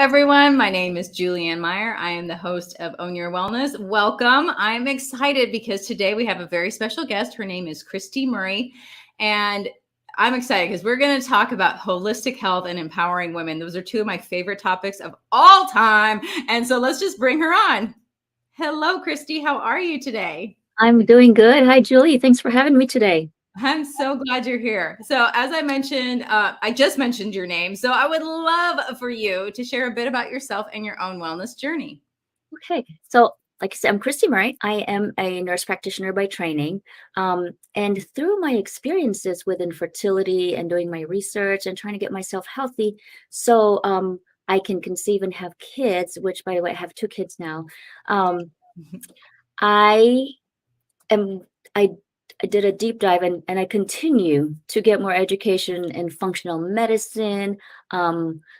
everyone. My name is Julianne Meyer. I am the host of Own Your Wellness. Welcome. I'm excited because today we have a very special guest. Her name is Cristy Murray. And I'm excited because we're going to talk about holistic health and empowering women. Those are two of my favorite topics of all time. And so let's just bring her on. Hello, Cristy. How are you today? I'm doing good. Hi, Julie. Thanks for having me today. I'm so glad you're here. So as I mentioned, I just mentioned your name. So I would love for you to share a bit about yourself and your own wellness journey. Okay. So, like I said, I'm Cristy Murray. I am a nurse practitioner by training. And through my experiences with infertility and doing my research and trying to get myself healthy, so I can conceive and have kids, which, by the way, I have 2 kids now. I am, I I did a deep dive and I continue to get more education in functional medicine,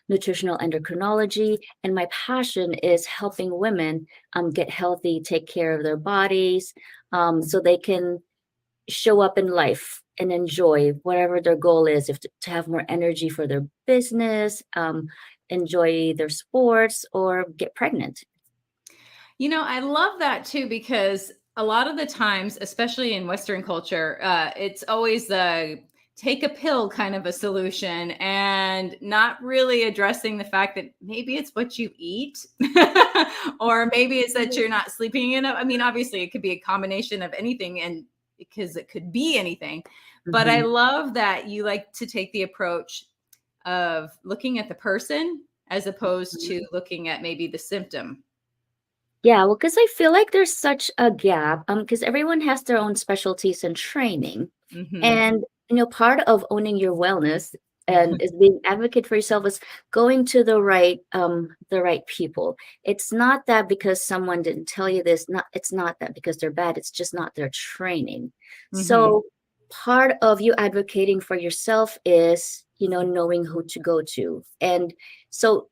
nutritional endocrinology, and my passion is helping women get healthy, take care of their bodies, so they can show up in life and enjoy whatever their goal is, if to have more energy for their business, enjoy their sports, or get pregnant. You know, I love that too, because a lot of the times, especially in Western culture, it's always the take a pill kind of a solution and not really addressing the fact that maybe it's what you eat or maybe it's that you're not sleeping enough. I mean, obviously, it could be a combination of anything, and because it could be anything. But I Mhm. love that you like to take the approach of looking at the person as opposed to looking at maybe the symptom. Yeah, well, because I feel like there's such a gap, because everyone has their own specialties and training. Hmm. And, part of owning your wellness and is being advocate for yourself is going to the right people. It's not that because someone didn't tell you this, it's not that because they're bad, it's just not their training. Hmm. So part of you advocating for yourself is, knowing who to go to. And so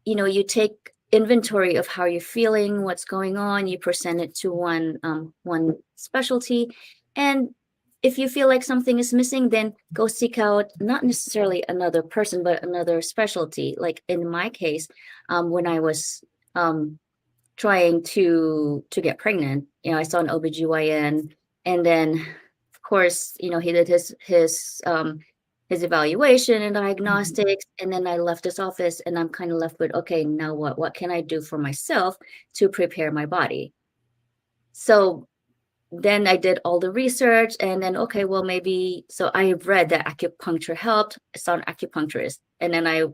you take inventory of how you're feeling, what's going on, you present it to one specialty, and if you feel like something is missing, then go seek out not necessarily another person, but another specialty. Like in my case, when I was trying to get pregnant, I saw an OBGYN, and then of course, he did his evaluation and diagnostics, and then I left his office and I'm kind of left with, okay, now what can I do for myself to prepare my body? So then I did all the research, and then, okay, well, maybe, so I read that acupuncture helped. I saw an acupuncturist, and then of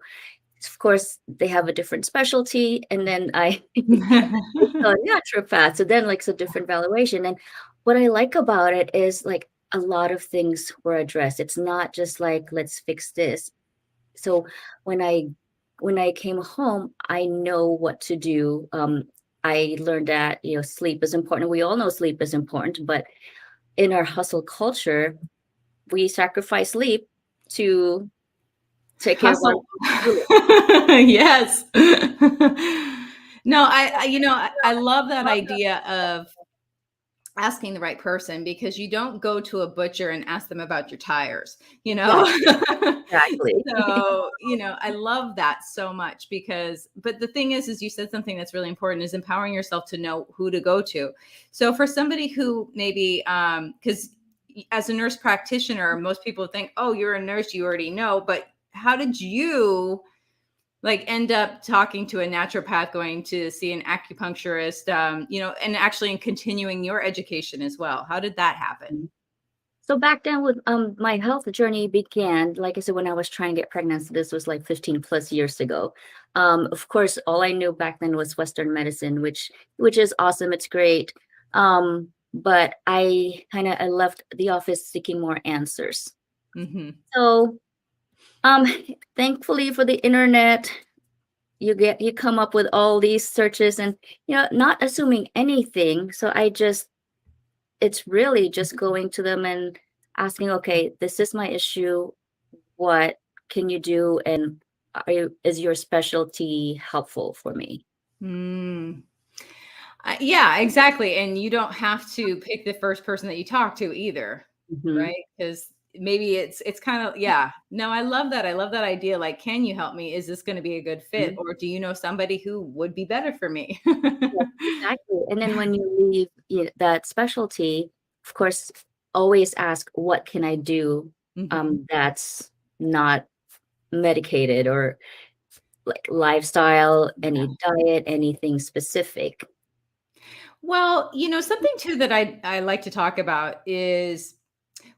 course, they have a different specialty, and then I saw a naturopath. So then, like, it's a different valuation. And what I like about it is, like, a lot of things were addressed. It's not just like, let's fix this. So when I came home, I know what to do. I learned that, sleep is important. We all know sleep is important, but in our hustle culture, we sacrifice sleep to take care of Hustle. our. Yes. No, I love that idea of asking the right person, because you don't go to a butcher and ask them about your tires, you Yeah, know? exactly. So, I love that so much but the thing is you said something that's really important, is empowering yourself to know who to go to. So for somebody who maybe, because as a nurse practitioner, most people think, oh, you're a nurse, you already know, but how did you like end up talking to a naturopath, going to see an acupuncturist, and actually in continuing your education as well? How did that happen? So back then, with my health journey began, like I said, when I was trying to get pregnant. So this was like 15 plus years ago. Of course, all I knew back then was Western medicine, which is awesome. It's great. But I left the office seeking more answers. Hmm. So um thankfully for the internet, you come up with all these searches and not assuming anything. So it's really just going to them and asking, okay, this is my issue. What can you do? And is your specialty helpful for me? Mm. Yeah, exactly. And you don't have to pick the first person that you talk to either, Hmm. right? Because maybe it's kind of, yeah, no, I love that. I love that idea. Like, can you help me? Is this going to be a good fit? Or do you know somebody who would be better for me? Yes, exactly. And then when you leave that specialty, of course, always ask, what can I do Mhm. that's not medicated, or like lifestyle, any diet, anything specific. Well, something too that I like to talk about is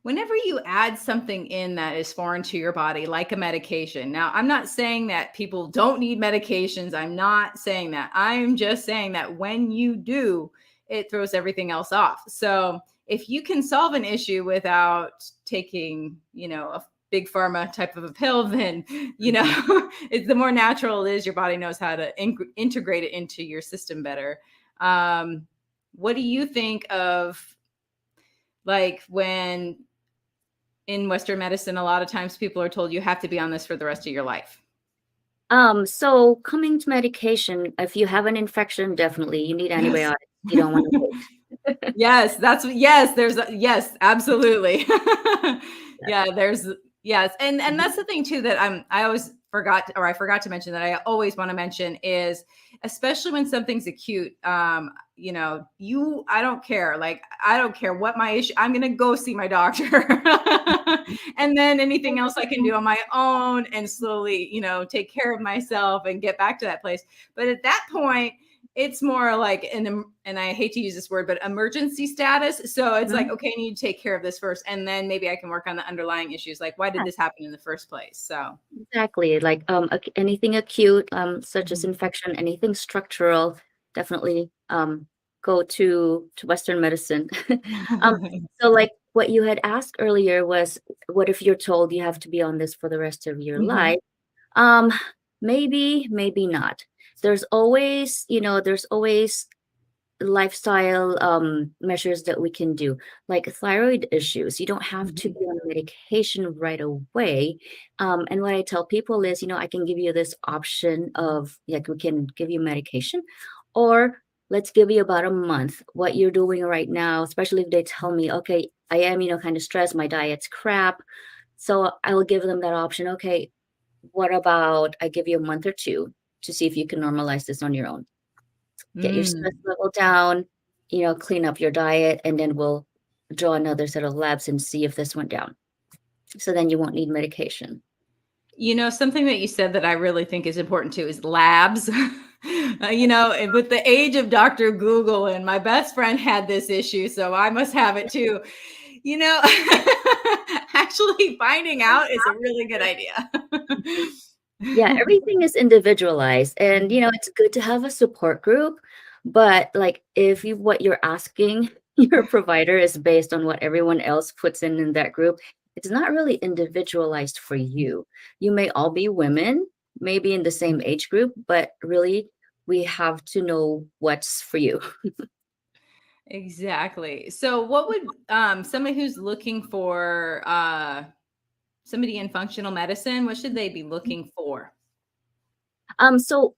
whenever you add something in that is foreign to your body, like a medication. Now, I'm not saying that people don't need medications. I'm not saying that. I'm just saying that when you do, it throws everything else off. So if you can solve an issue without taking, a big pharma type of a pill, then, Mhm. it's the more natural it is, your body knows how to integrate it into your system better. What do you think of, like, when in Western medicine, a lot of times people are told you have to be on this for the rest of your life? So coming to medication, if you have an infection, definitely you need Yes. antibiotics. You don't want to wait. Yes, yes, yes, absolutely. Yes. Yeah, yes. And Mhm. that's the thing too that I forgot to mention that I always want to mention is, especially when something's acute, I don't care. Like, I don't care what my issue, I'm going to go see my doctor. And then anything else I can do on my own and slowly, take care of myself and get back to that place. But at that point, it's more like and I hate to use this word, but emergency status. So it's like, Mhm. okay, I need to take care of this first, and then maybe I can work on the underlying issues. Like, why did Yeah, this happen in the first place? So, exactly. Like anything acute, such as mhm. infection, anything structural, definitely go to Western medicine. um, so like what you had asked earlier was, what if you're told you have to be on this for the rest of your Mhm. life? Um, maybe, maybe not. There's always lifestyle measures that we can do, like thyroid issues. You don't have to Mhm. be on medication right away. And what I tell people is, I can give you this option of, like, we can give you medication, or let's give you about a month what you're doing right now, especially if they tell me, okay, I am, kind of stressed, my diet's crap. So I will give them that option. Okay, what about I give you a month or two to see if you can normalize this on your own? Get your stress Mm. level down, clean up your diet, and then we'll draw another set of labs and see if this went down. So then you won't need medication. Something that you said that I really think is important too is labs. And with the age of Dr. Google, and my best friend had this issue, so I must have it too. You know, Actually finding out is a really good idea. Mhm. Yeah, everything is individualized, and it's good to have a support group, but like if you what you're asking your provider is based on what everyone else puts in that group, it's not really individualized for you. You may all be women, maybe in the same age group, but really we have to know what's for you. Exactly. So what would somebody who's looking for somebody in functional medicine, what should they be looking for? So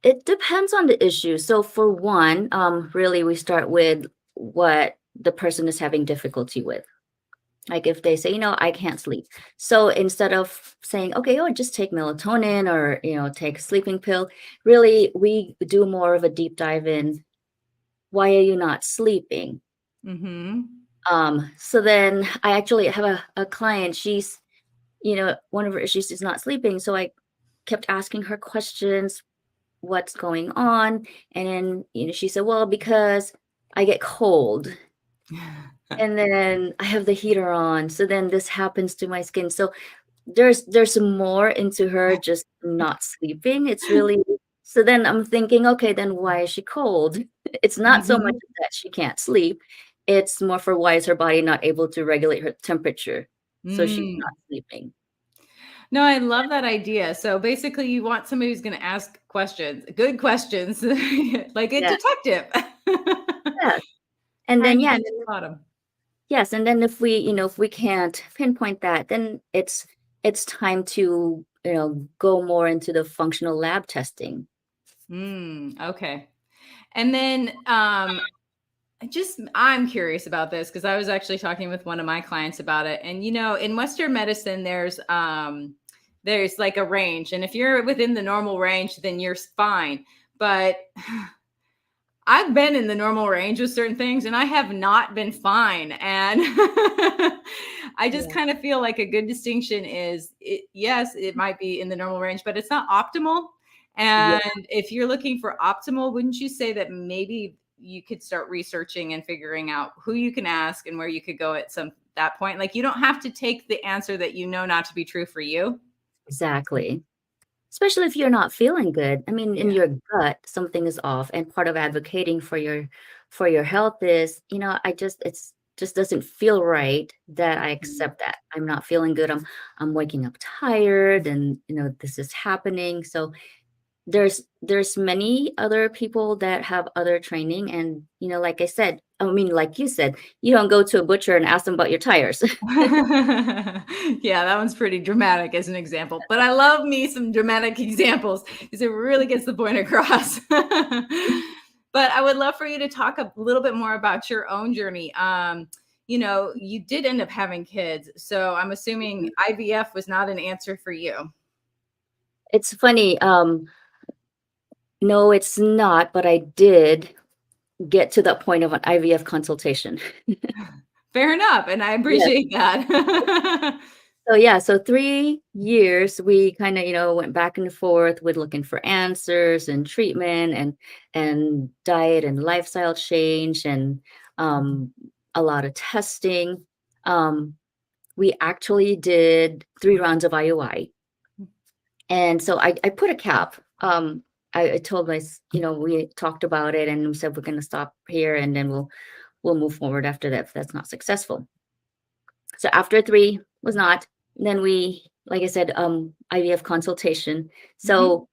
it depends on the issue. So for one, really we start with what the person is having difficulty with. Like if they say, I can't sleep. So instead of saying, okay, oh, just take melatonin, or, take a sleeping pill, really we do more of a deep dive in, why are you not sleeping? Mhm. So then I actually have a client, she's, one of her issues is not sleeping. So I kept asking her questions, what's going on? And then, she said, well, because I get cold and then I have the heater on. So then this happens to my skin. So there's more into her just not sleeping. It's really, so then I'm thinking, okay, then why is she cold? It's not so much Mhm. that she can't sleep. It's more for why is her body not able to regulate her temperature. So she's not Mm. sleeping. No, I love that idea. So basically you want somebody who's going to ask questions, good questions, like a Yeah. detective. Yeah. And Trying then to yeah, get to the bottom. yes, and then if we can't pinpoint that, then it's time to, go more into the functional lab testing. Okay. And then I'm curious about this because I was actually talking with one of my clients about it. And, in Western medicine, there's like a range. And if you're within the normal range, then you're fine. But I've been in the normal range with certain things and I have not been fine. And I just Yeah. kind of feel like a good distinction is yes, it might be in the normal range, but it's not optimal. Yeah. And if you're looking for optimal, wouldn't you say that maybe you could start researching and figuring out who you can ask and where you could go at that point? Like you don't have to take the answer that not to be true for you. Exactly. Especially if you're not feeling good. I mean, in Yeah. your gut, something is off. And part of advocating for your health is, just doesn't feel right that I accept that. I'm not feeling good. I'm waking up tired and this is happening. So there's many other people that have other training and like I said, I mean like you said, you don't go to a butcher and ask them about your tires. Yeah, that one's pretty dramatic as an example, but I love me some dramatic examples because it really gets the point across. But I would love for you to talk a little bit more about your own journey. You did end up having kids, so I'm assuming IVF was not an answer for you. It's funny, no, it's not, but I did get to that point of an IVF consultation. Fair enough, and I Yes. appreciate that. So yeah, so 3 years we kind of, went back and forth with looking for answers and treatment and diet and lifestyle change and a lot of testing. Um, we actually did 3 rounds of IUI. And so I put a cap. I told we talked about it and we said we're going to stop here and then we'll move forward after that if that's not successful. So after 3 was not, then we, like I said, IVF consultation. So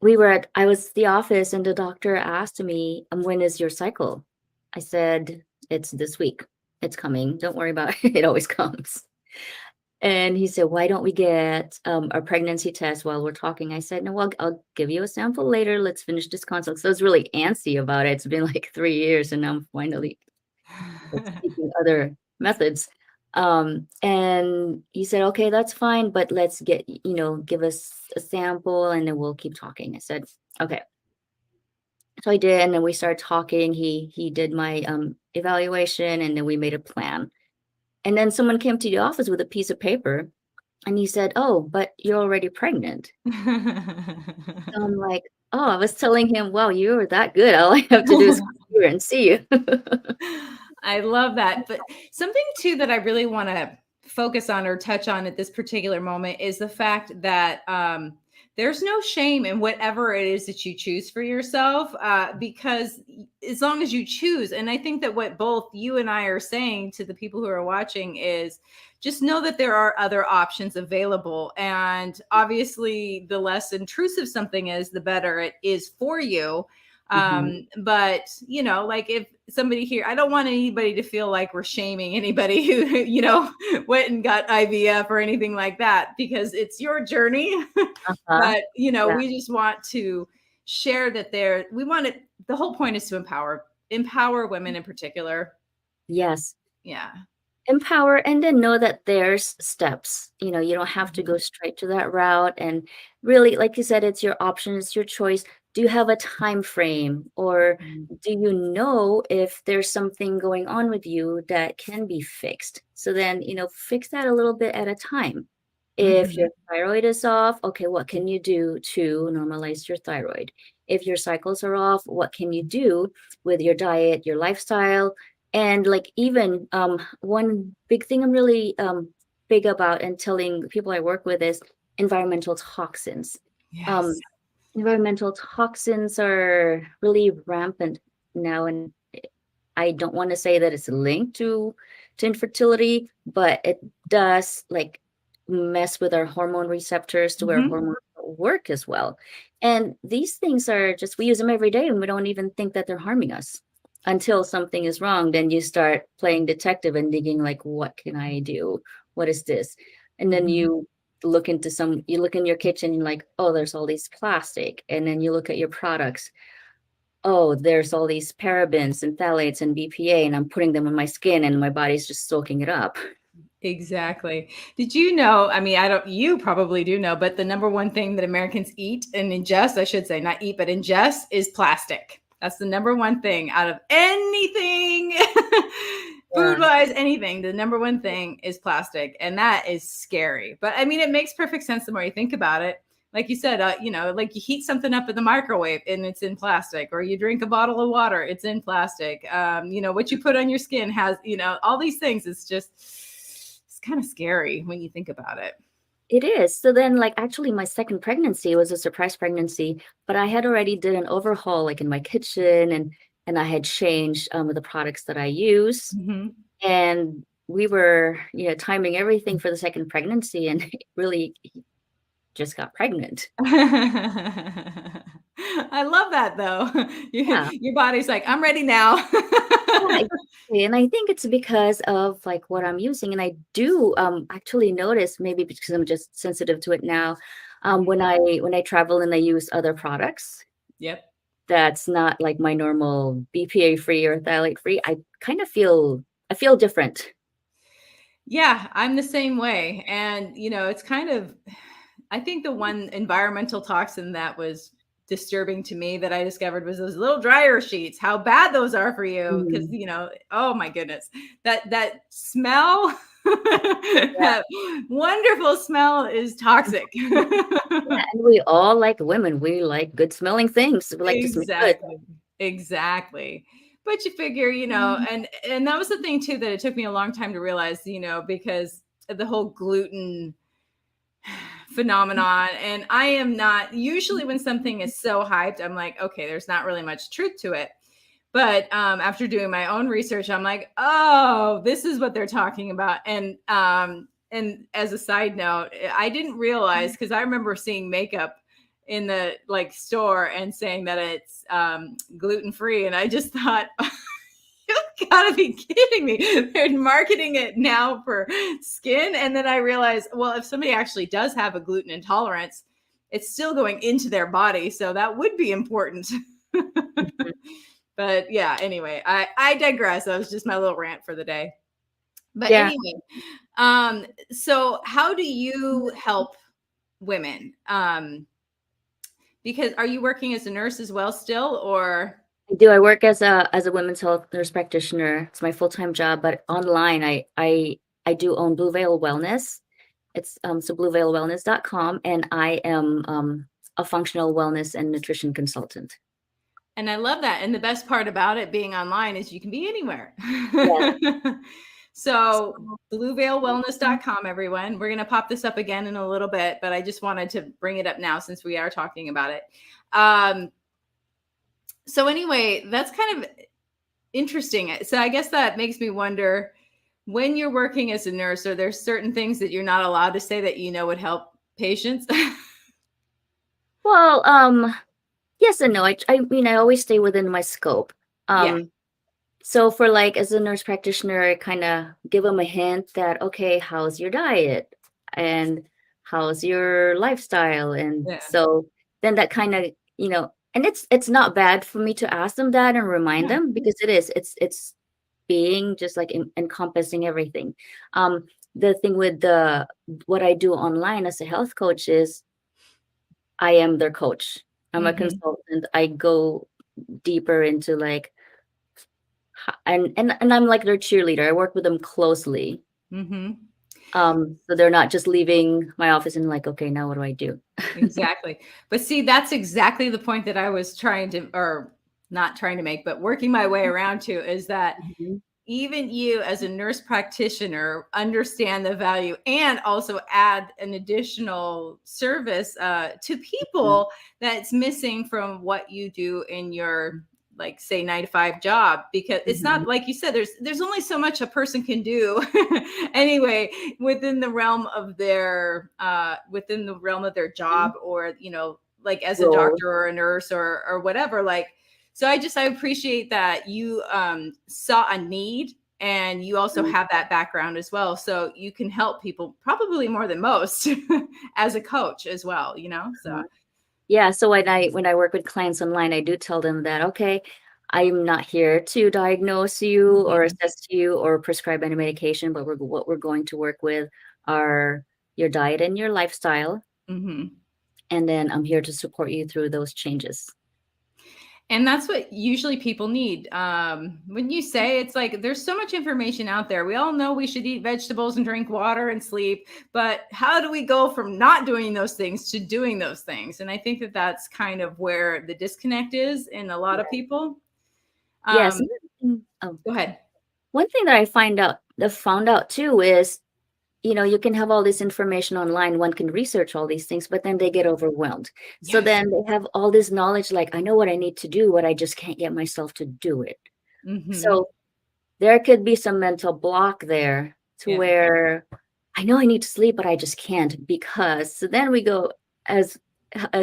I was at the office and the doctor asked me, when is your cycle? I said, it's this week. It's coming. Don't worry about it. It always comes. And he said, why don't we get a pregnancy test while we're talking? I said, no, well, I'll give you a sample later. Let's finish this consult. So I was really antsy about it. It's been like 3 years and I'm finally seeking other methods. And he said, okay, that's fine, but let's give us a sample and then we'll keep talking. I said, okay. So I did, and then we started talking. He did my evaluation and then we made a plan. And then someone came to the office with a piece of paper and he said, oh, but you're already pregnant. So I'm like, oh, I was telling him, wow, you were that good. All I have to do is come here and see you. I love that. But something too that I really want to focus on or touch on at this particular moment is the fact that there's no shame in whatever it is that you choose for yourself, because as long as you choose, and I think that what both you and I are saying to the people who are watching is just know that there are other options available. And obviously, the less intrusive something is, the better it is for you. Mhm. But like if somebody here, I don't want anybody to feel like we're shaming anybody who went and got IVF or anything like that, because it's your journey. Uh-huh. But Yeah. we just want to share that we want it, the whole point is to empower women in particular. Yes. Yeah. Empower and then know that there's steps. You don't have to go straight to that route. And really, like you said, it's your option, it's your choice. Do you have a time frame, or Mhm. do you know if there's something going on with you that can be fixed? So then, fix that a little bit at a time. If your Mhm. thyroid is off, okay, what can you do to normalize your thyroid? If your cycles are off, what can you do with your diet, your lifestyle? And like even one big thing I'm really big about and telling people I work with is environmental toxins. Yes. Um, Environmental toxins are really rampant now, and I don't want to say that it's linked to infertility, but it does like mess with our hormone receptors to where Mhm. hormones don't work as well. And these things are just we use them every day and we don't even think that they're harming us until something is wrong. Then you start playing detective and digging like, what can I do? What is this? And then Mhm. you look in your kitchen and like, oh, there's all these plastic. And then you look at your products. oh, there's all these parabens and phthalates and BPA, and I'm putting them on my skin and my body's just soaking it up. Exactly. Did you know? I mean, you probably do know, but the number one thing that Americans eat and ingest, I should say, not eat, but ingest, is plastic. That's the number one thing out of anything, food wise, anything. The number one thing is plastic. And that is scary. But I mean, it makes perfect sense the more you think about it. Like you said, like you heat something up in the microwave and it's in plastic, or you drink a bottle of water, it's in plastic. What you put on your skin has, all these things. It's kind of scary when you think about it. It is. So then, like, actually, my second pregnancy was a surprise pregnancy, but I had already did an overhaul, like in my kitchen, and I had changed the products that I use, Mm-hmm. and we were, timing everything for the second pregnancy, and really just got pregnant. I love that though. Yeah. Your body's like, I'm ready now. Yeah, exactly. And I think it's because of like what I'm using. And I do actually notice, maybe because I'm just sensitive to it now, when I travel and I use other products. Yep. That's not like my normal BPA free or phthalate free. I feel different. Yeah, I'm the same way. And it's kind of, I think the one environmental toxin that was disturbing to me that I discovered was those little dryer sheets. How bad those are for you, because oh my goodness, that smell, that wonderful smell is toxic. Yeah, and we all, like women, we like good smelling things. We like to smell good. Exactly. But you figure, and that was the thing too, that it took me a long time to realize, because of the whole gluten phenomenon. And I am not, usually when something is so hyped, I'm like, okay, there's not really much truth to it. But after doing my own research, I'm like, oh, this is what they're talking about. And as a side note, I didn't realize, because I remember seeing makeup in the store and saying that it's gluten-free. And I just thought, you gotta be kidding me. They're marketing it now for skin. And then I realized, well, if somebody actually does have a gluten intolerance, it's still going into their body. So that would be important. But yeah, anyway, I digress. That was just my little rant for the day. But anyway, so how do you help women? Because are you working as a nurse as well still, or? I work as a women's health nurse practitioner. It's my full-time job, but online I do own Blue Veil Wellness. It's so blueveilwellness.com, and I am a functional wellness and nutrition consultant. And I love that. And the best part about it being online is you can be anywhere. Yeah. So blueveilwellness.com, everyone. We're going to pop this up again in a little bit, but I just wanted to bring it up now since we are talking about it. So anyway, that's kind of interesting. So I guess that makes me wonder, when you're working as a nurse, are there certain things that you're not allowed to say that would help patients? Well, yes and no. I mean, I always stay within my scope. So for like, as a nurse practitioner, I kind of give them a hint that, okay, how's your diet and how's your lifestyle? And so then that kind of, and it's not bad for me to ask them that and remind them, because it's being just like encompassing everything. The thing with what I do online as a health coach is I am their coach. I'm a consultant. I go deeper into like, and I'm like their cheerleader. I work with them closely. So they're not just leaving my office and like, okay, now what do I do? Exactly. But see, that's exactly the point that I was trying to, or not trying to make, but working my way around to, is that even you as a nurse practitioner understand the value and also add an additional service to people that's missing from what you do in your, like, say 9-to-5 job, because it's not, like you said, there's only so much a person can do anyway within the realm of their job, or like as a doctor or a nurse or whatever. Like, so I appreciate that you saw a need, and you also have that background as well, so you can help people probably more than most as a coach as well, so Yeah, so when I work with clients online, I do tell them that, okay, I'm not here to diagnose you or Mhm. assess you or prescribe any medication, but what we're going to work with are your diet and your lifestyle, Mhm. and then I'm here to support you through those changes. And that's what usually people need. When you say it's like there's so much information out there. We all know we should eat vegetables and drink water and sleep, but how do we go from not doing those things to doing those things? And I think that that's kind of where the disconnect is in a lot of Yeah. people. Yes. Um, Oh, Go ahead. one thing that I found out too is, you can have all this information online, one can research all these things, but then they get overwhelmed. So Yes. then they have all this knowledge, like, I know what I need to do, but I just can't get myself to do it. Hmm. So there could be some mental block there to Yeah. where I know I need to sleep, but I just can't because. So then we go as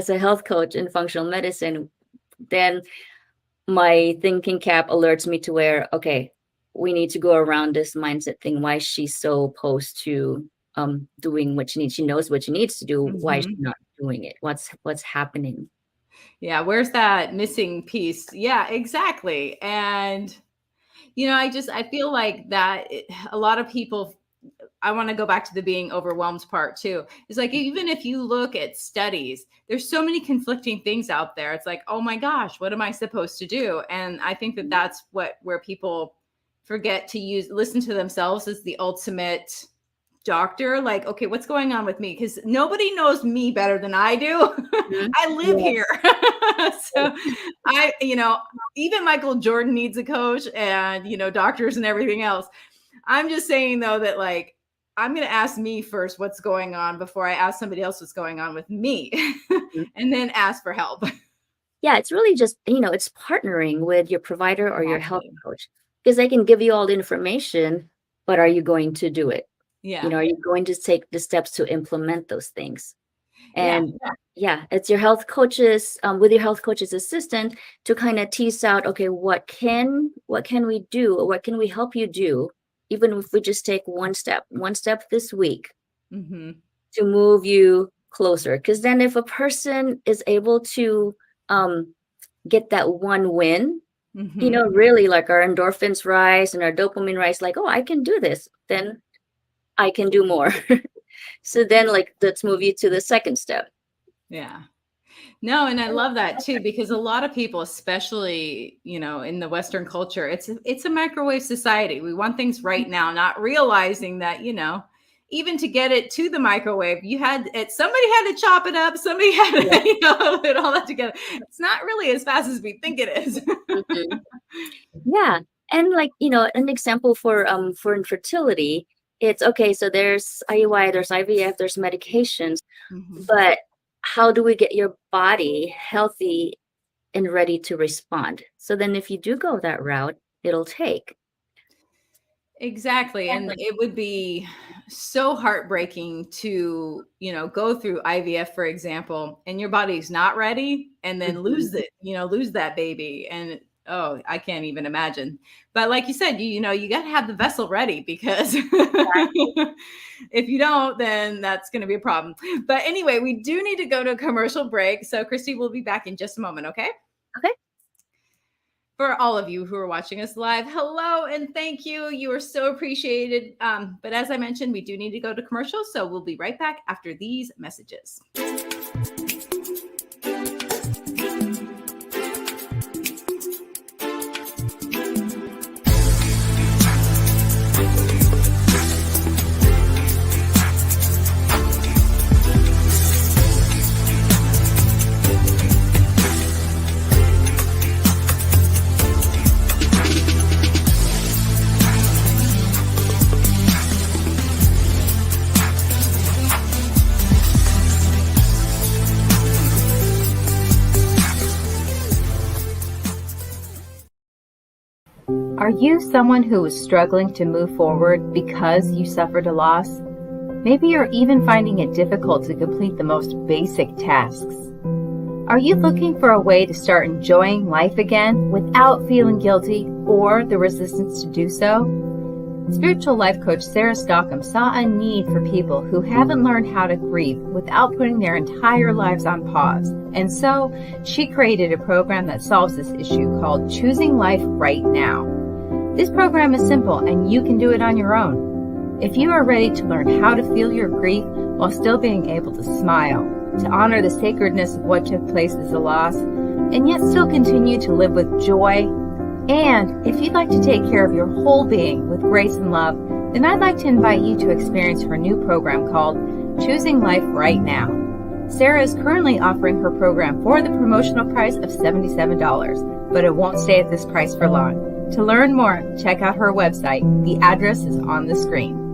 a health coach in functional medicine, then my thinking cap alerts me to where, okay, we need to go around this mindset thing. Why she's so opposed to doing what she needs. She knows what she needs to do. Why is she Hmm. not doing it? What's happening? Yeah. Where's that missing piece? Yeah, exactly. And I feel like a lot of people, I want to go back to the being overwhelmed part too. It's like, even if you look at studies, there's so many conflicting things out there. It's like, oh my gosh, what am I supposed to do? And I think that that's where people forget to listen to themselves as the ultimate doctor. Like, okay, what's going on with me? Because nobody knows me better than I do. Mhm. I live Yeah. here. So even Michael Jordan needs a coach, and, doctors and everything else. I'm just saying though that, like, I'm going to ask me first what's going on before I ask somebody else what's going on with me, and then ask for help. Yeah, it's really just, it's partnering with your provider or your health Exactly. coach because they can give you all the information, but are you going to do it? Yeah. Are you going to take the steps to implement those things? Yeah. And yeah, it's your health coaches, with your health coach's assistant to kind of tease out, okay, what can we do? Or what can we help you do? Even if we just take one step this week Hmm. to move you closer. Because then if a person is able to um, get that one win, Hmm. really like our endorphins rise and our dopamine rise, like, oh, I can do this, then I can do more. So then, like, let's move you to the second step. Yeah. No, and I love that too, because a lot of people, especially, in the Western culture, it's a microwave society. We want things right now, not realizing that, even to get it to the microwave, somebody had to chop it up, somebody had Yeah. to, put all that together. It's not really as fast as we think it is. Mhm. Yeah. And like, an example for infertility, it's okay, so there's IUI, there's IVF, there's medications, Mhm. but how do we get your body healthy and ready to respond? So then if you do go that route, it'll take. Exactly. And it would be so heartbreaking to, go through IVF, for example, and your body's not ready and then Mhm. lose that baby. And oh, I can't even imagine. But like you said, you got to have the vessel ready, because if you don't, then that's going to be a problem. But anyway, we do need to go to a commercial break. So Cristy will be back in just a moment. Okay. Okay. For all of you who are watching us live, hello and thank you. You are so appreciated. But as I mentioned, we do need to go to commercials. So we'll be right back after these messages. Are you someone who is struggling to move forward because you suffered a loss? Maybe you're even finding it difficult to complete the most basic tasks. Are you looking for a way to start enjoying life again without feeling guilty or the resistance to do so? Spiritual life coach Sarah Stockham saw a need for people who haven't learned how to grieve without putting their entire lives on pause. And so she created a program that solves this issue called Choosing Life Right Now. This program is simple and you can do it on your own. If you are ready to learn how to feel your grief while still being able to smile, to honor the sacredness of what took place as a loss, and yet still continue to live with joy, and if you'd like to take care of your whole being with grace and love, then I'd like to invite you to experience her new program called Choosing Life Right Now. Sarah is currently offering her program for the promotional price of $77, but it won't stay at this price for long. To learn more, check out her website. The address is on the screen.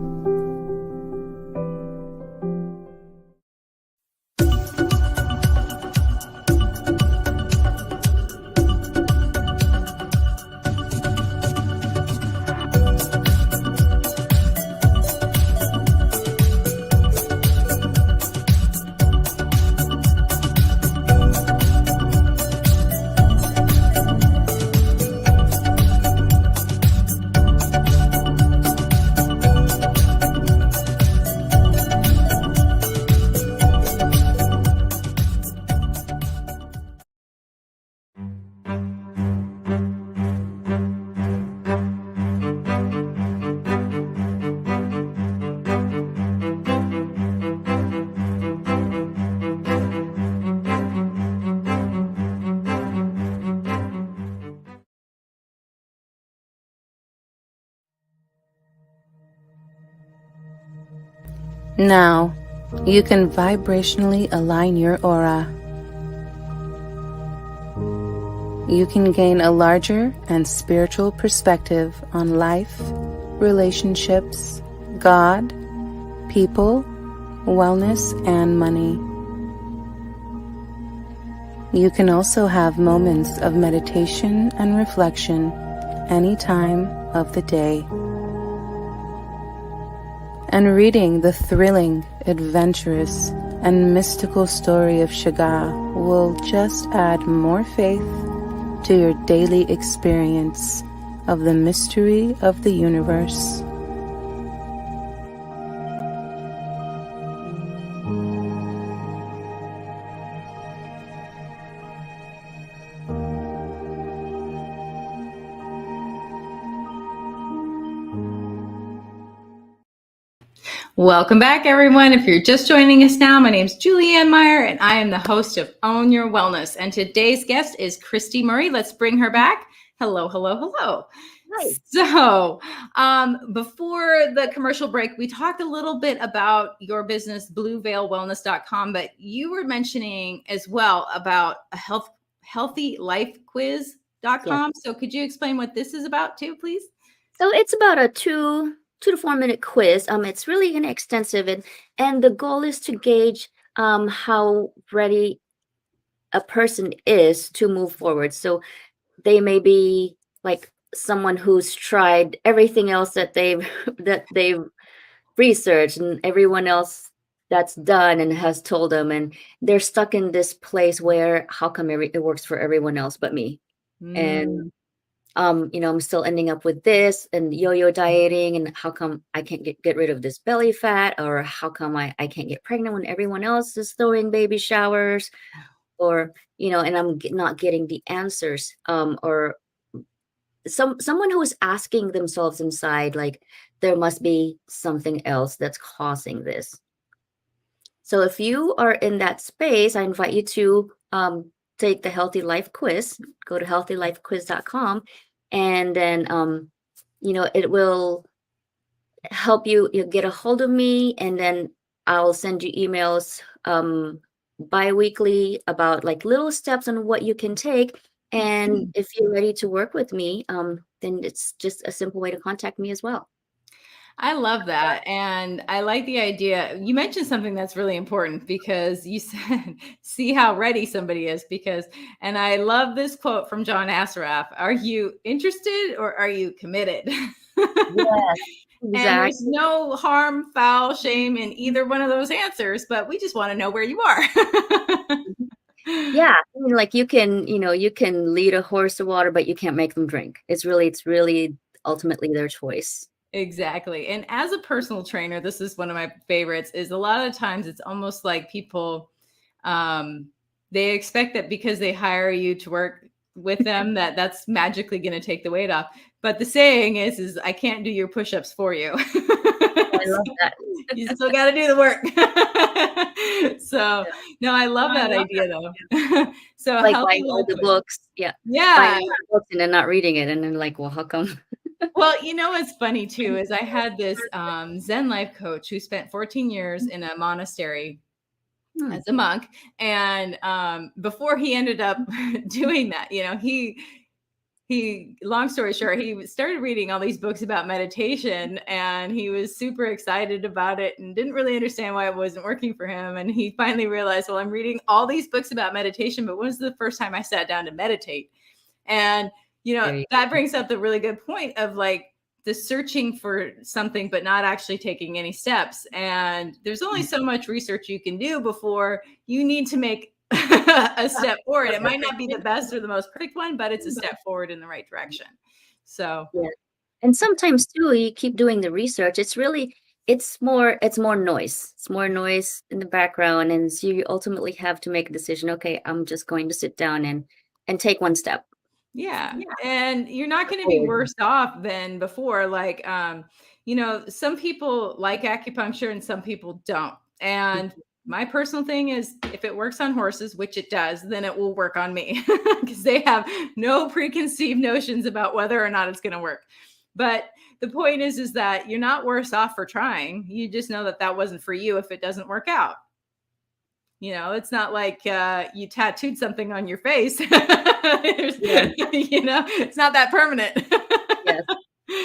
Now, you can vibrationally align your aura. You can gain a larger and spiritual perspective on life, relationships, God, people, wellness, and money. You can also have moments of meditation and reflection any time of the day. And reading the thrilling, adventurous, and mystical story of Shiga will just add more faith to your daily experience of the mystery of the universe. Welcome back, everyone. If you're just joining us now, my name is Julianne Meyer, and I am the host of Own Your Wellness. And today's guest is Cristy Murray. Let's bring her back. Hello, hello, hello. Hi. So before the commercial break, we talked a little bit about your business, blueveilwellness.com, but you were mentioning as well about a healthylifequiz.com. Yes. So could you explain what this is about too, please? So it's about a 2 to 4 minute quiz. It's really extensive, and the goal is to gauge how ready a person is to move forward. So they may be like someone who's tried everything else that they've researched, and everyone else that's done and has told them, and they're stuck in this place where how come it works for everyone else but me? And I'm still ending up with this and yo-yo dieting, and how come I can't get rid of this belly fat, or how come I can't get pregnant when everyone else is throwing baby showers, or and I'm not getting the answers, or someone who is asking themselves inside, like, there must be something else that's causing this. So if you are in that space, I invite you to take the Healthy Life Quiz. Go to healthylifequiz.com, and then it will help you get a hold of me, and then I'll send you emails bi-weekly about like little steps on what you can take. And if you're ready to work with me, then it's just a simple way to contact me as well. I love that. And I like the idea. You mentioned something that's really important, because you said, see how ready somebody is, and I love this quote from John Assaraf. Are you interested or are you committed? Yes, And exactly. there's no harm, foul, shame in either one of those answers, but we just want to know where you are. Yeah, I mean, like you can lead a horse to water, but you can't make them drink. It's really ultimately their choice. Exactly. And as a personal trainer, this is one of my favorites, is a lot of times it's almost like people, um, they expect that because they hire you to work with them, that that's magically going to take the weight off. But the saying is I can't do your push-ups for you. I love that. You still got to do the work. So Yeah. no, I love I that love idea that. though. So Like helping buying all with the books. Yeah. yeah. Buying all the books and then not reading it. And then like, well, how come? Well, you know what's funny too is I had this Zen life coach who spent 14 years in a monastery Hmm. as a monk, and before he ended up doing that, you know, he long story short, he started reading all these books about meditation, and he was super excited about it and didn't really understand why it wasn't working for him. And he finally realized, well, I'm reading all these books about meditation, but when was the first time I sat down to meditate? And you know, There you that brings up the really good point of like the searching for something but not actually taking any steps. And there's only so much research you can do before you need to make a step forward. It might not be the best or the most perfect one, but it's a step forward in the right direction. So Yeah. And sometimes too, you keep doing the research. It's more noise. It's more noise in the background. And so you ultimately have to make a decision. Okay, I'm just going to sit down and take one step. yeah. And you're not going to be Forward. worse off than before. Like, you know, some people like acupuncture and some people don't. And my personal thing is if it works on horses, which it does, then it will work on me because they have no preconceived notions about whether or not it's going to work. But the point is that you're not worse off for trying. You just know that that wasn't for you if it doesn't work out. You know, it's not like you tattooed something on your face. Yeah. You know, it's not that permanent. Yes.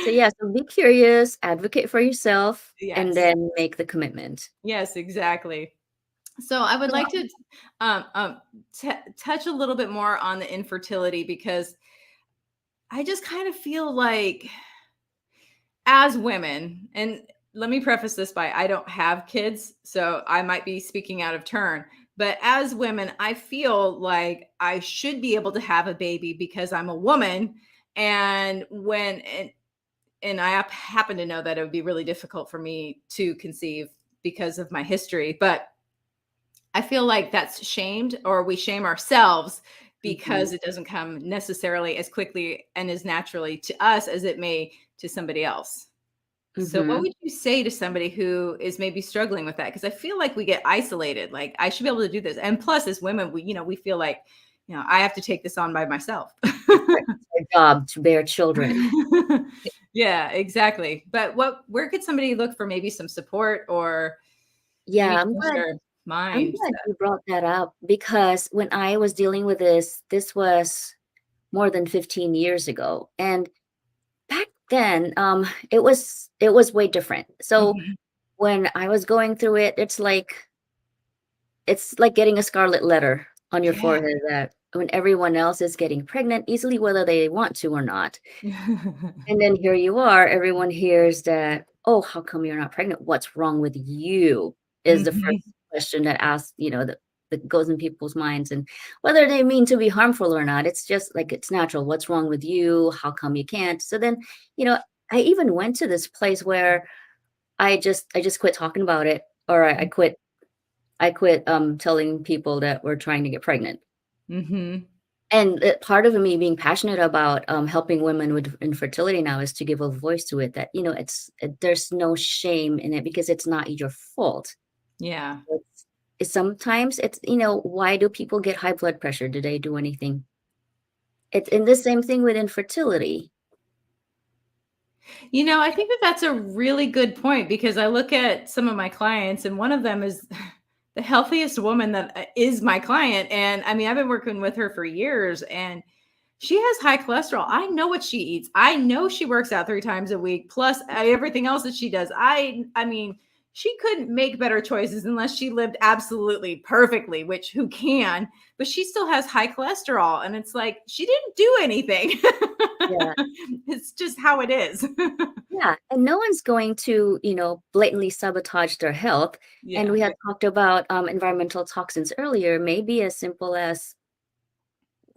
So yeah, so be curious, advocate for yourself, and Yes. then make the commitment. Yes, exactly. So I would like to touch a little bit more on the infertility because I just kind of feel like as women, and let me preface this by I don't have kids, so I might be speaking out of turn. But as women, I feel like I should be able to have a baby because I'm a woman. And and I happen to know that it would be really difficult for me to conceive because of my history. But I feel like that's shamed, or we shame ourselves because it doesn't come necessarily as quickly and as naturally to us as it may to somebody else. So what Mhm. would you say to somebody who is maybe struggling with that? Because I feel like we get isolated. Like I should be able to do this. And plus, as women, we, you know, we feel like, you know, I have to take this on by myself. Right. It's our job to bear children. Yeah, exactly. But where could somebody look for maybe some support or maybe Yeah, change their I'm mind? glad you brought that up because when I was dealing with this was more than 15 years ago. And back then, it was way different. So Mhm. when I was going through it, it's like getting a scarlet letter on your Yeah. forehead that when everyone else is getting pregnant easily, whether they want to or not. And then here you are, everyone hears that, oh, how come you're not pregnant? What's wrong with you? Is the first Mhm. question that asks, that goes in people's minds. And whether they mean to be harmful or not, it's just like it's natural. What's wrong with you? How come you can't? So then, you know, I even went to this place where I just quit talking about it, or I quit telling people that we're trying to get pregnant. Mhm. And part of me being passionate about helping women with infertility now is to give a voice to it, that there's no shame in it because it's not your fault. Yeah. Sometimes why do people get high blood pressure? Do they do anything? It's in the same thing with infertility. You know, I think that that's a really good point because I look at some of my clients and one of them is the healthiest woman that is my client. And I mean, I've been working with her for years and she has high cholesterol. I know what she eats. I know she works out 3 times a week, plus everything else that she does. I mean, she couldn't make better choices unless she lived absolutely perfectly, which who can, but she still has high cholesterol. And it's like, she didn't do anything. Yeah. It's just how it is. Yeah, and no one's going to, blatantly sabotage their health. And Yeah. we had talked about environmental toxins earlier, maybe as simple as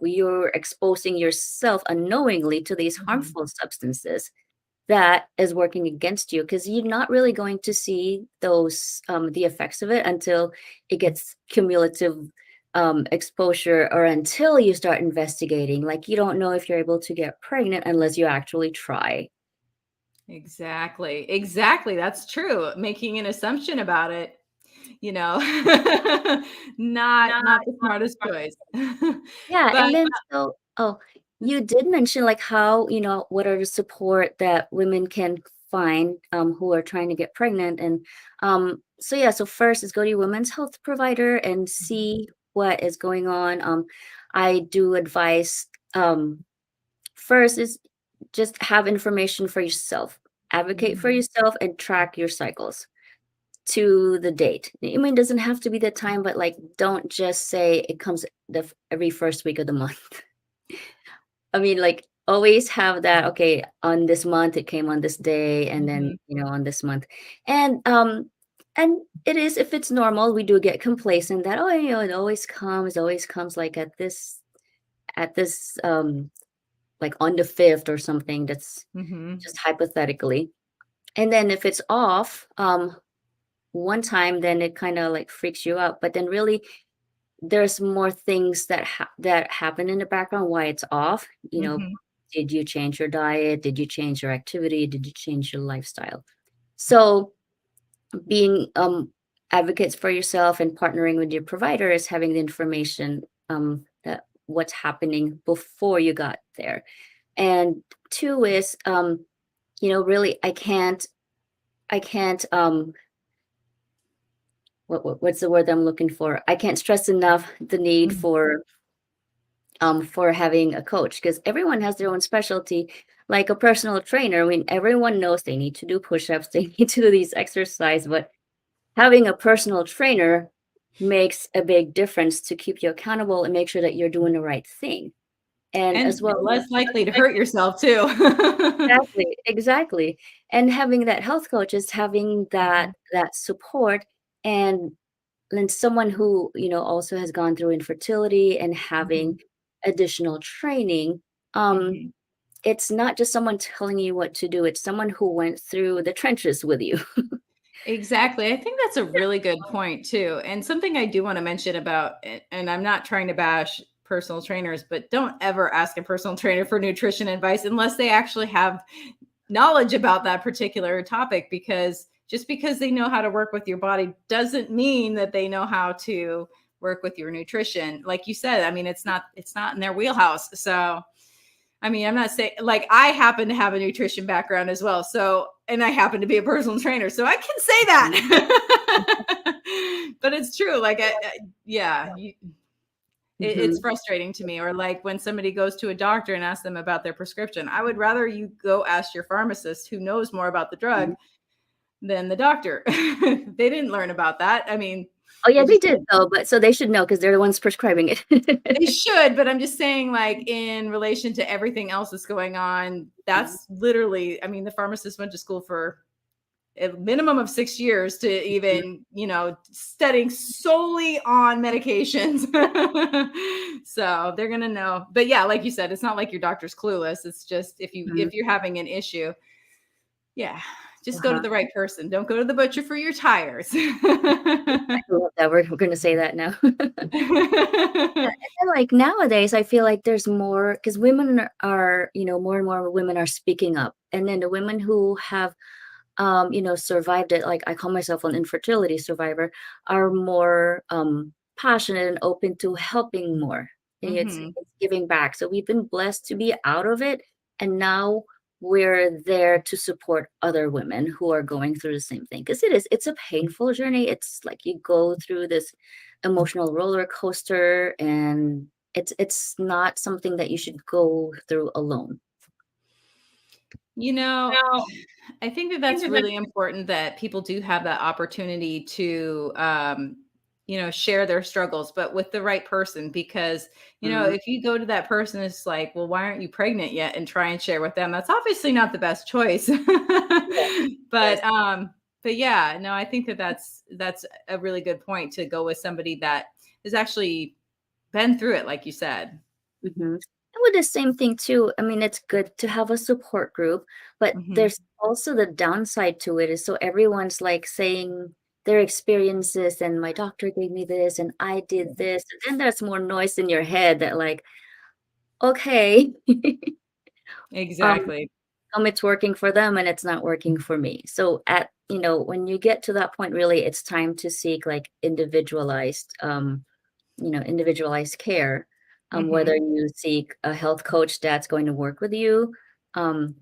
you're exposing yourself unknowingly to these Mhm. harmful substances. that is working against you, because you're not really going to see those the effects of it until it gets cumulative exposure, or until you start investigating. Like, you don't know if you're able to get pregnant unless you actually try. Exactly. Exactly. That's true. Making an assumption about it, not the smartest choice. Yeah, But and then you did mention like how, what are the support that women can find who are trying to get pregnant. And so yeah, so first is go to your women's health provider and see what is going on. I do advise first is just have information for yourself, advocate for yourself, and track your cycles to the date. I mean, it doesn't have to be the time, but like, don't just say it comes every first week of the month. I mean, like, always have that, okay, on this month it came on this day, and then, on this month. And it is, if it's normal, we do get complacent that, oh, it always comes like at this like on the 5th or something. That's just hypothetically. And then if it's off one time, then it kind of like freaks you out. But then really there's more things that happen in the background why it's off. Did you change your diet? Did you change your activity? Did you change your lifestyle? So being advocates for yourself and partnering with your provider is having the information that what's happening before you got there. And 2 is really I can't what's the word I'm looking for? I can't stress enough the need for having a coach, because everyone has their own specialty. Like a personal trainer, I mean, everyone knows they need to do push-ups, they need to do these exercise, but having a personal trainer makes a big difference to keep you accountable and make sure that you're doing the right thing. And as well, less likely to hurt yourself too. Exactly. And having that health coach is having that support, and then someone who, also has gone through infertility and having additional training. It's not just someone telling you what to do, it's someone who went through the trenches with you. Exactly. I think that's a really good point too. And something I do want to mention about, and I'm not trying to bash personal trainers, but don't ever ask a personal trainer for nutrition advice unless they actually have knowledge about that particular topic, because just because they know how to work with your body doesn't mean that they know how to work with your nutrition. Like you said, I mean, it's not in their wheelhouse. So, I mean, I'm not saying, like, I happen to have a nutrition background as well. So, and I happen to be a personal trainer, so I can say that. But it's true. Like, it's frustrating to me. Or like when somebody goes to a doctor and asks them about their prescription, I would rather you go ask your pharmacist who knows more about the drug than the doctor. They didn't learn about that. I mean, oh yeah, they did though, but so they should know because they're the ones prescribing it. They should, but I'm just saying, like, in relation to everything else that's going on, that's literally, I mean, the pharmacist went to school for a minimum of 6 years to even, studying solely on medications. So they're going to know. But yeah, like you said, it's not like your doctor's clueless. It's just if you're having an issue, just go to the right person. Don't go to the butcher for your tires. I love that. We're going to say that now. And like nowadays, I feel like there's more, because women are, more and more women are speaking up. And then the women who have, survived it, like I call myself an infertility survivor, are more passionate and open to helping more. It's giving back. So we've been blessed to be out of it. And now we're there to support other women who are going through the same thing, because it's a painful journey. It's like you go through this emotional roller coaster, and it's not something that you should go through alone. I think that's really important, that people do have that opportunity to share their struggles, but with the right person. Because if you go to that person, it's like, well, why aren't you pregnant yet, and try and share with them, that's obviously not the best choice. But yeah, no, I think that's a really good point, to go with somebody that has actually been through it, like you said. with the same thing too, I mean, it's good to have a support group, but Mhm. there's also the downside to it is so everyone's like saying their experiences and my doctor gave me this and I did this. And then there's more noise in your head that like, okay, um, Exactly. it's working for them and it's not working for me. So when you get to that point, really, it's time to seek like individualized care, whether Mhm. you seek a health coach that's going to work with you, um,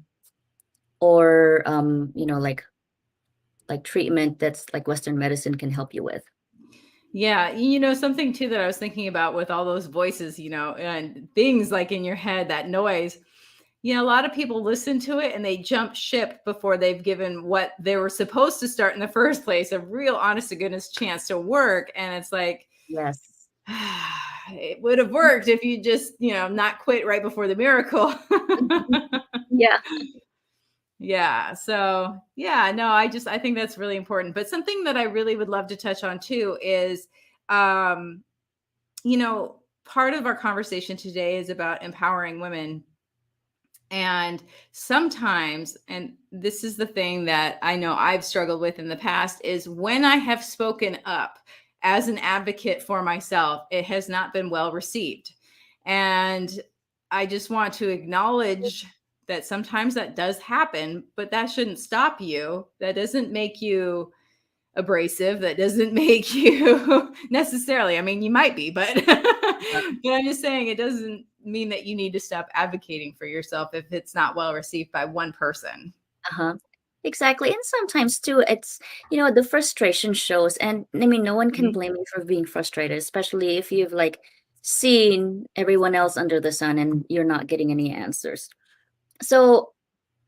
or like treatment that's like Western medicine can help you with. Yeah, something too that I was thinking about with all those voices, and things like in your head, that noise. A lot of people listen to it and they jump ship before they've given what they were supposed to start in the first place a real honest to goodness chance to work. And it's like, Yes. it would have worked if you just, not quit right before the miracle. Yeah. Yeah. So, yeah, no, I think that's really important. But something that I really would love to touch on too is, um, part of our conversation today is about empowering women. And sometimes, and this is the thing that I know I've struggled with in the past, is when I have spoken up as an advocate for myself, it has not been well received. And I just want to acknowledge that sometimes that does happen, but that shouldn't stop you. That doesn't make you abrasive. That doesn't make you necessarily, I mean, you might be, but but I'm just saying it doesn't mean that you need to stop advocating for yourself if it's not well received by one person. Uh-huh. Exactly. And sometimes too, it's, the frustration shows. And I mean, no one can Mhm. blame you for being frustrated, especially if you've like seen everyone else under the sun and you're not getting any answers. So,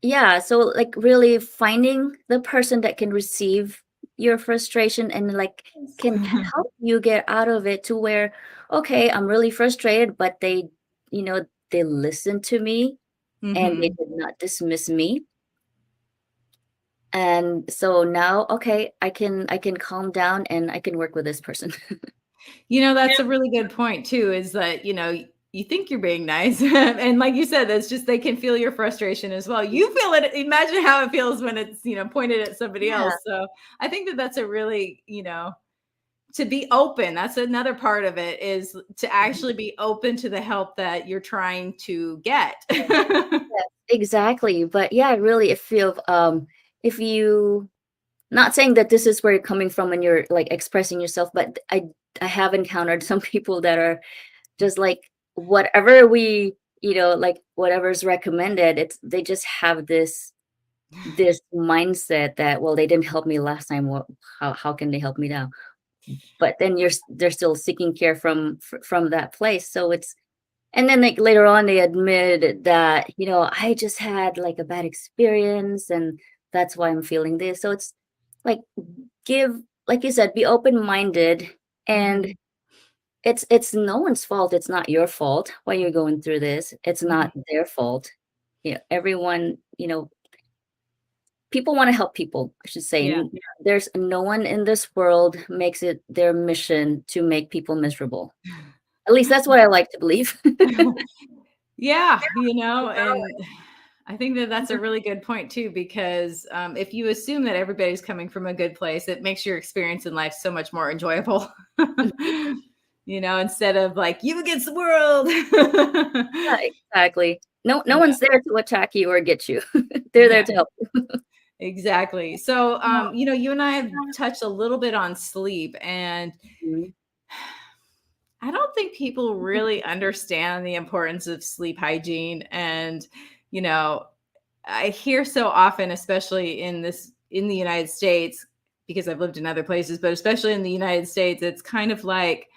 yeah, so like really finding the person that can receive your frustration and like can help you get out of it to where, okay, I'm really frustrated, but they listened to me and they Mhm. did not dismiss me. And so now, okay, I can calm down and I can work with this person. That's a really good point too, is that, you think you're being nice. And like you said, that's just they can feel your frustration as well. You feel it. Imagine how it feels when it's, pointed at somebody Yeah. else. So I think that that's a really, to be open. That's another part of it, is to Mhm. actually be open to the help that you're trying to get. Yes, exactly. But yeah, really, if you not saying that this is where you're coming from when you're like expressing yourself, but I have encountered some people that are just like whatever like whatever's recommended, it's they just have this mindset that, well, they didn't help me last time. How can they help me now? But then they're still seeking care from that place. So it's and then like later on they admit that, I just had like a bad experience and that's why I'm feeling this. So it's like give like you said, be open-minded, and Mhm, it's no one's fault. It's not your fault why you're going through this. It's mhm. not their fault. Everyone, people want to help people, I should say. Yeah. There's no one in this world makes it their mission to make people miserable. At least that's what I like to believe. Yeah, and I think that that's a really good point too, because if you assume that everybody's coming from a good place, it makes your experience in life so much more enjoyable. Instead of like you against the world. Yeah, exactly. No Yeah, one's there to attack you or get you. They're there yeah, to help you. exactly. So, you and I have touched a little bit on sleep, and Mhm. I don't think people really understand the importance of sleep hygiene. And, you know, I hear so often, especially in the United States, because I've lived in other places, but especially in the United States, it's kind of like,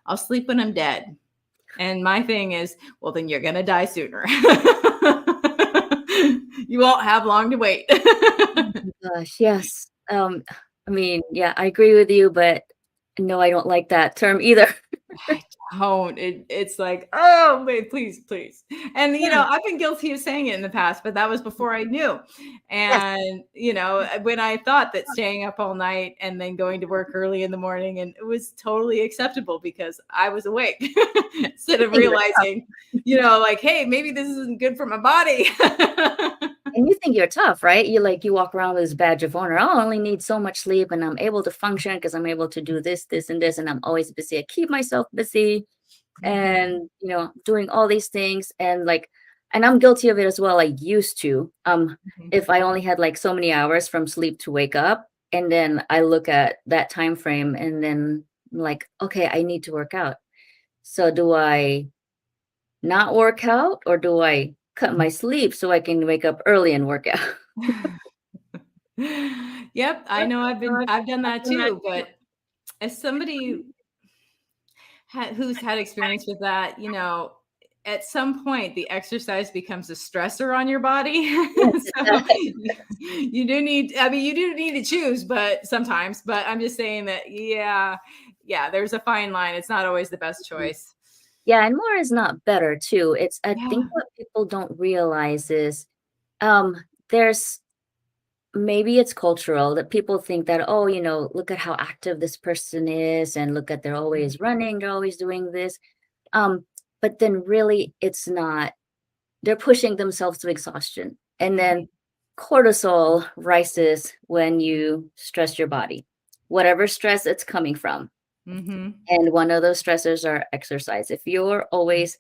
I'll sleep when I'm dead. And my thing is, well, then you're going to die sooner. You won't have long to wait. Oh my gosh, yes. I mean, yeah, I agree with you, but No, I don't like that term either. I don't. It's like, oh, wait, please, please. And, Yeah. I've been guilty of saying it in the past, but that was before I knew. Yes. And, when I thought that staying up all night and then going to work early in the morning, and it was totally acceptable because I was awake instead You of think you're tough. realizing, like, hey, maybe this isn't good for my body. And you think you're tough, right? You walk around with this badge of honor. Oh, I only need so much sleep and I'm able to function because I'm able to do this, this, and this, and I'm always busy. I keep myself busy Mhm, and doing all these things and I'm guilty of it as well. I used to. mhm. If I only had like so many hours from sleep to wake up, and then I look at that time frame and then I'm like, okay, I need to work out. So do I not work out or do I cut my sleep so I can wake up early and work out? Yep, I know I've done that too, but as somebody who's had experience with that, at some point the exercise becomes a stressor on your body. Yes, it So does. you do need to choose, but sometimes, but I'm just saying that, yeah, there's a fine line. It's not always the best choice. Yeah, and more is not better too. I think Yeah. what people don't realize is um there's maybe it's cultural that people think that, oh, look at how active this person is and look at they're always running, they're always doing this. Um, but then really it's not. They're pushing themselves to exhaustion. And Mhm, then cortisol rises when you stress your body, whatever stress it's coming from. mhm. And one of those stressors are exercise. If you're always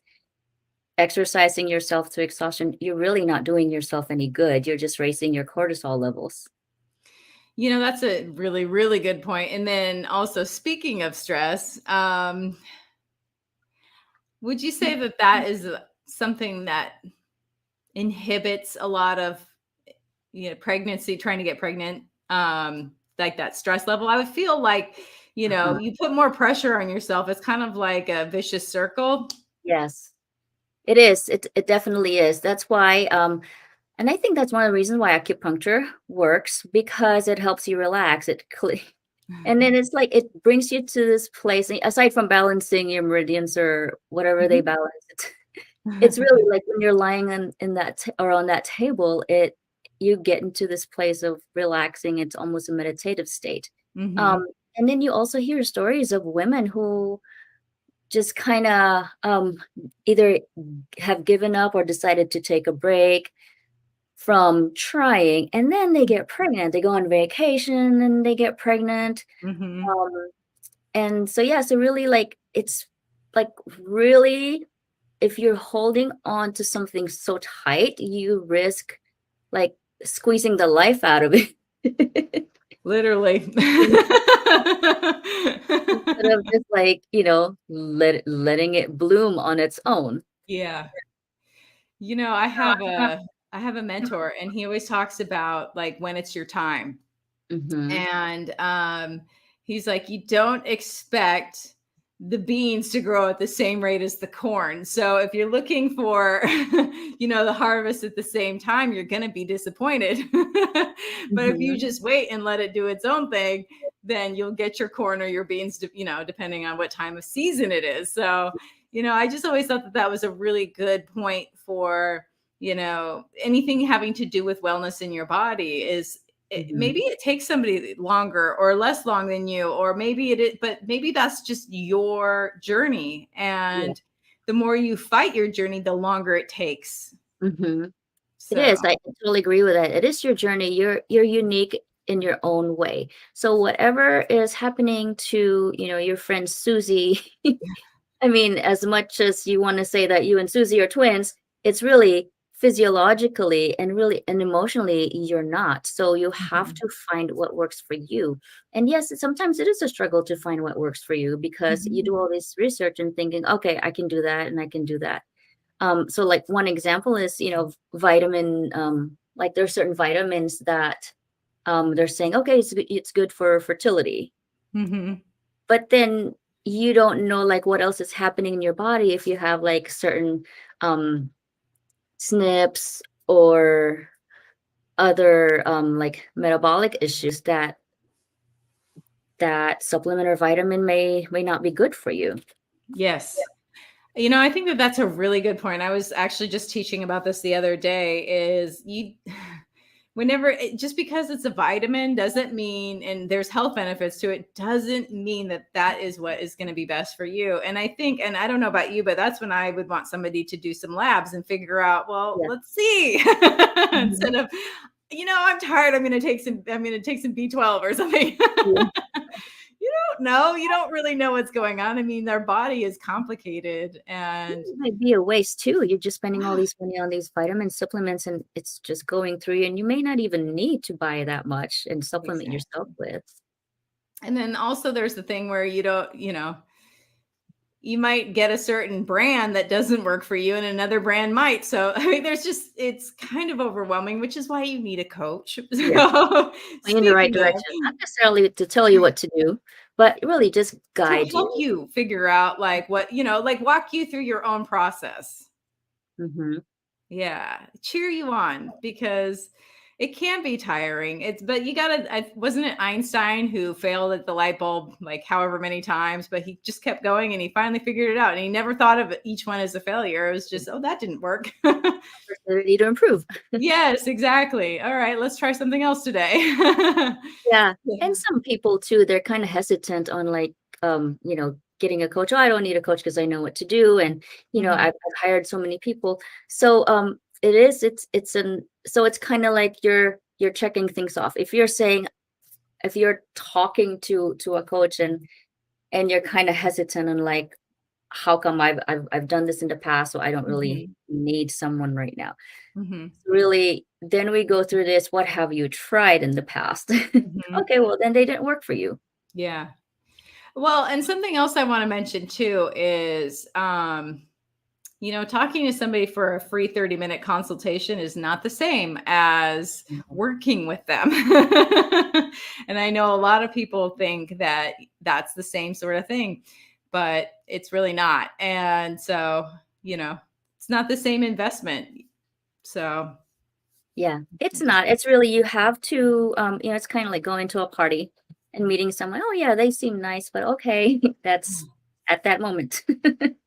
exercising yourself to exhaustion, you're really not doing yourself any good. You're just raising your cortisol levels. That's a really, really good point. And then also, speaking of stress, would you say that that is something that inhibits a lot of, pregnancy, trying to get pregnant, like that stress level? I would feel like, Uh-huh. you put more pressure on yourself. It's kind of like a vicious circle. Yes, it is. It definitely is. That's why, and I think that's one of the reasons why acupuncture works because it helps you relax. And then it's like it brings you to this place. Aside from balancing your meridians or whatever they Mhm. balance, it's really like when you're lying in that or on that table, you get into this place of relaxing. It's almost a meditative state. Mhm. Um, and then you also hear stories of women who just kind of either have given up or decided to take a break from trying, and then they get pregnant. They go on vacation and they get pregnant. Mhm. Um, and so yeah, so really it's like really if you're holding on to something so tight, you risk like squeezing the life out of it. Literally. Instead of just letting it bloom on its own. Yeah. I have a mentor, and he always talks about, like, when it's your time. Mhm. And he's like, you don't expect the beans to grow at the same rate as the corn. So if you're looking for, the harvest at the same time, you're going to be disappointed. But if you Mhm. just wait and let it do its own thing, then you'll get your corn or your beans, depending on what time of season it is. So, I just always thought that that was a really good point for, anything having to do with wellness in your body is maybe Mhm. it takes somebody longer or less long than you, or maybe it is, but maybe that's just your journey. Yeah. And the more you fight your journey, the longer it takes. Mhm. It So, is. I totally agree with that. It is your journey. You're unique in your own way. So whatever is happening to, your friend Susie, I mean, as much as you want to say that you and Susie are twins, it's really physiologically and really and emotionally you're not. So you have mhm, to find what works for you. And yes, sometimes it is a struggle to find what works for you because you mhm, do all this research and thinking, okay, I can do that and I can do that. So like one example is, vitamin, like there's certain vitamins that they're saying, okay, it's good for fertility. mhm, But then you don't know like what else is happening in your body if you have like certain um SNPs or other like metabolic issues that supplement or vitamin may not be good for you. Yes. You know, I think that that's a really good point. I was actually just teaching about this the other day is just because it's a vitamin doesn't mean, and there's health benefits to it, doesn't mean that that is what is going to be best for you. And I think, and I don't know about you, but that's when I would want somebody to do some labs and figure out, well, Yeah. let's see, instead of, I'm tired. I'm going to take some B12 or something. Yeah. You don't really know what's going on. I mean, their body is complicated, and It might be a waste too. You're just spending all these money on these vitamin supplements and it's just going through you, and you may not even need to buy that much and supplement yourself with. And then also there's the thing where you might get a certain brand that doesn't work for you and another brand might. So, I mean, it's kind of overwhelming, which is why you need a coach. Yeah. So, In the right direction, not necessarily to tell you what to do, but really just guide to help you figure out like what, like walk you through your own process. Mm-hmm. Yeah. Cheer you on, because it can be tiring. But wasn't it Einstein who failed at the light bulb like however many times, but he just kept going and he finally figured it out, and he never thought of each one as a failure. It was just, oh, that didn't work. Opportunity to improve. Yes, exactly. All right, let's try something else today. Yeah. And some people too, they're kind of hesitant on like, getting a coach. Oh, I don't need a coach because I know what to do. And, I've hired so many people. So, so it's kind of like you're checking things off. If you're talking to a coach and you're kind of hesitant and like, how come I've done this in the past, so I don't really need someone right now. Really, then we go through this. What have you tried in the past? Okay, well then they didn't work for you. Yeah. Well, and something else I want to mention too is, talking to somebody for a free 30-minute consultation is not the same as working with them. And I know a lot of people think that that's the same sort of thing, but it's really not. And so, it's not the same investment. So. Yeah, it's not. It's really, you have to, it's kind of like going to a party and meeting someone. Oh yeah, they seem nice, but okay, that's at that moment.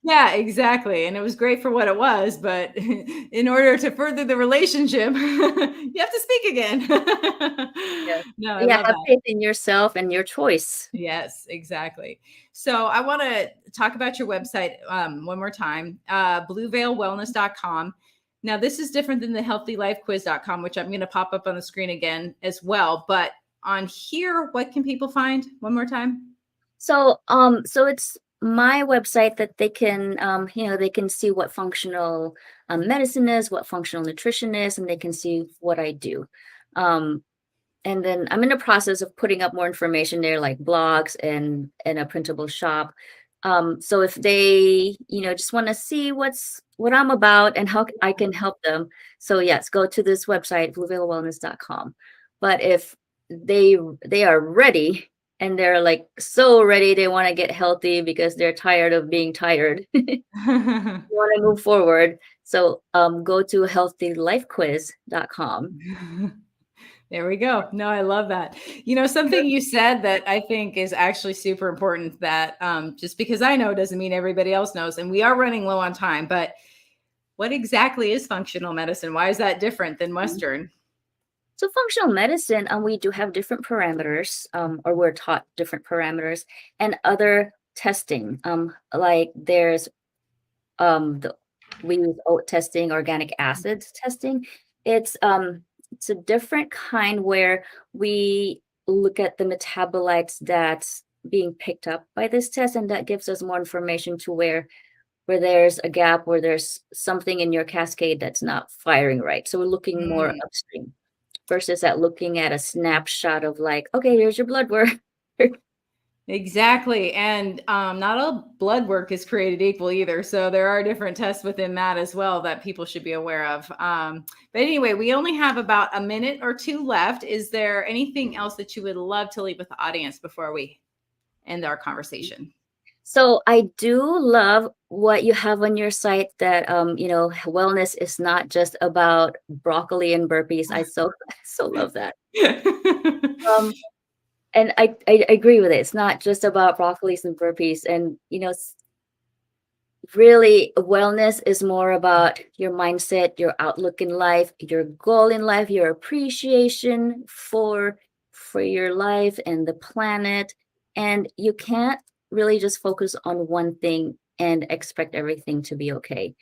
Yeah, exactly. And it was great for what it was, but in order to further the relationship, you have to speak again. Yeah. No, Yeah, have faith in yourself and your choice. Yes, exactly. So I want to talk about your website one more time, blueveilwellness.com. Now, this is different than the healthylifequiz.com, which I'm going to pop up on the screen again as well. But on here, what can people find one more time? So it's my website that they can, they can see what functional medicine is, what functional nutrition is, and they can see what I do. And then I'm in the process of putting up more information there, like blogs and a printable shop. So if they, just want to see what I'm about and how I can help them. So yes, go to this website, blueveilwellness.com. But if they are ready and they're like so ready, they want to get healthy because they're tired of being tired, want to move forward. So go to healthylifequiz.com. There we go. No, I love that. Something you said that I think is actually super important, that just because I know doesn't mean everybody else knows. And we are running low on time, but what exactly is functional medicine? Why is that different than Western? So functional medicine, we do have different parameters, or we're taught different parameters, and other testing. Like there's we use oat testing, organic acids testing. It's a different kind where we look at the metabolites that's being picked up by this test, and that gives us more information to where there's a gap, where there's something in your cascade that's not firing right. So we're looking more upstream versus looking at a snapshot of like, okay, here's your blood work. Exactly. And not all blood work is created equal either. So there are different tests within that as well that people should be aware of. But anyway, we only have about a minute or two left. Is there anything else that you would love to leave with the audience before we end our conversation? So I do love what you have on your site, that, wellness is not just about broccoli and burpees. I so love that. And I agree with it. It's not just about broccolis and burpees. And, really wellness is more about your mindset, your outlook in life, your goal in life, your appreciation for your life and the planet. And you can't really just focus on one thing and expect everything to be okay.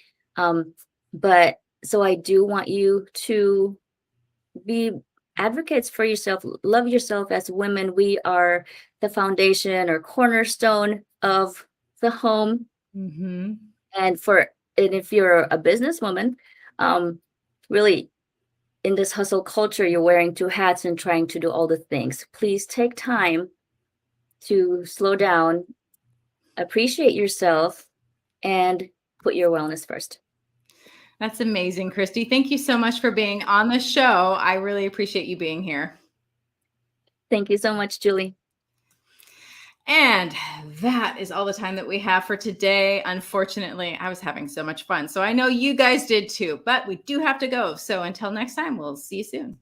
But so I do want you to be advocates for yourself, love yourself. As women, we are the foundation or cornerstone of the home. Mm-hmm. And if you're a businesswoman, really in this hustle culture, you're wearing two hats and trying to do all the things. Please take time to slow down, appreciate yourself, and put your wellness first. That's amazing, Cristy. Thank you so much for being on the show. I really appreciate you being here. Thank you so much, Julie. And that is all the time that we have for today. Unfortunately, I was having so much fun. So I know you guys did too, but we do have to go. So until next time, we'll see you soon.